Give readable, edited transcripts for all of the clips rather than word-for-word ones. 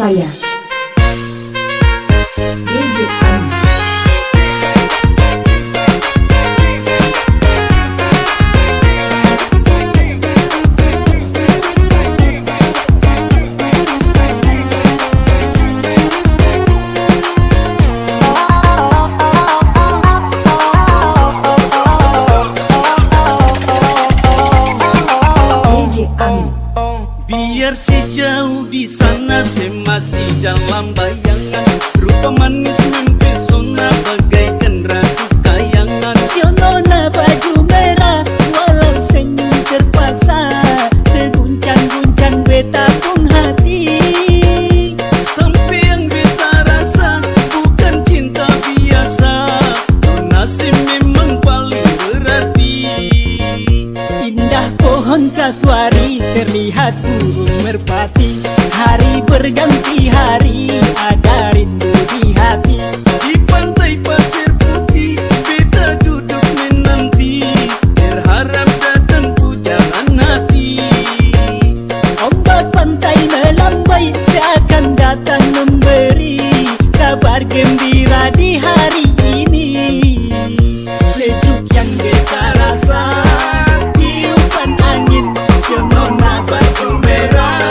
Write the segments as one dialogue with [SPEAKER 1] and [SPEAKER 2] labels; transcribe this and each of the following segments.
[SPEAKER 1] saya DJ Ami.
[SPEAKER 2] Biar sejauh di sana saya masih dalam bayangan, rupa manis mempesona bagaikan ratu kayangan.
[SPEAKER 3] Nona baju merah walau senyum terpaksa, seguncang-guncang beta pun hati.
[SPEAKER 2] Sampai yang beta rasa bukan cinta biasa, Nona saya memang paling berarti.
[SPEAKER 3] Indah pohon kasuari terlihat burung merpati, hari berganti hari ada rindu di hati.
[SPEAKER 2] Di pantai pasir putih beta duduk menanti, berharap datang pujangan hati.
[SPEAKER 3] Ombak pantai melambai seakan datang memberi kabar gembira di hari ini.
[SPEAKER 2] Sejuk yang beta rasa, tiupan angin Nona baju merah.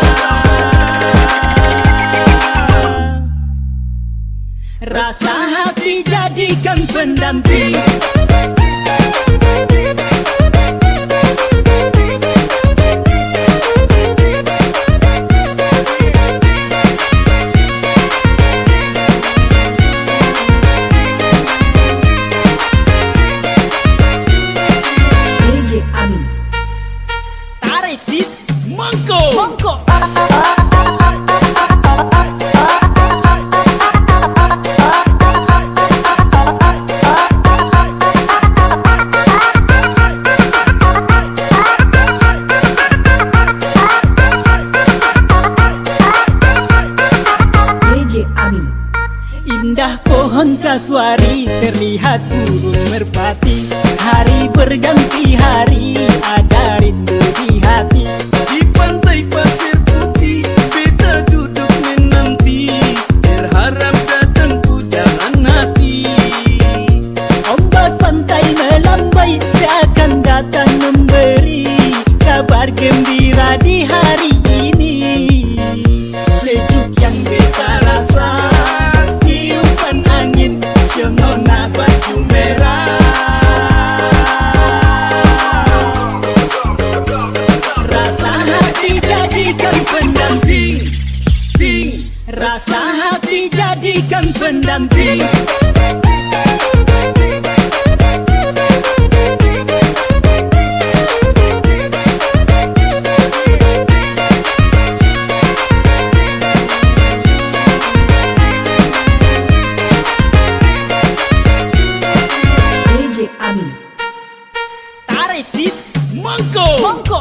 [SPEAKER 3] Rasa hati jadikan pendamping,
[SPEAKER 1] DJ Ami.
[SPEAKER 3] tarik sis,
[SPEAKER 2] Mangko
[SPEAKER 3] mongko.
[SPEAKER 1] DJ Ami.
[SPEAKER 3] Indah pohon kasuari terlihat burung merpati, hari berganti hari ada rindu di hati.
[SPEAKER 2] di pantai pasir putih beta duduk menanti, berharap datang pujangan hati.
[SPEAKER 3] Ombak pantai melambai seakan datang memberi kabar gembira di hari ini.
[SPEAKER 2] Sejuk yang beta rasa, tiupan angin Nona baju merah. Rasa hati jadikan pendamping,
[SPEAKER 3] Rasa hati jadikan pendamping.
[SPEAKER 1] DJ Ami.
[SPEAKER 3] Tarik sis,
[SPEAKER 2] Mangko
[SPEAKER 3] mongko.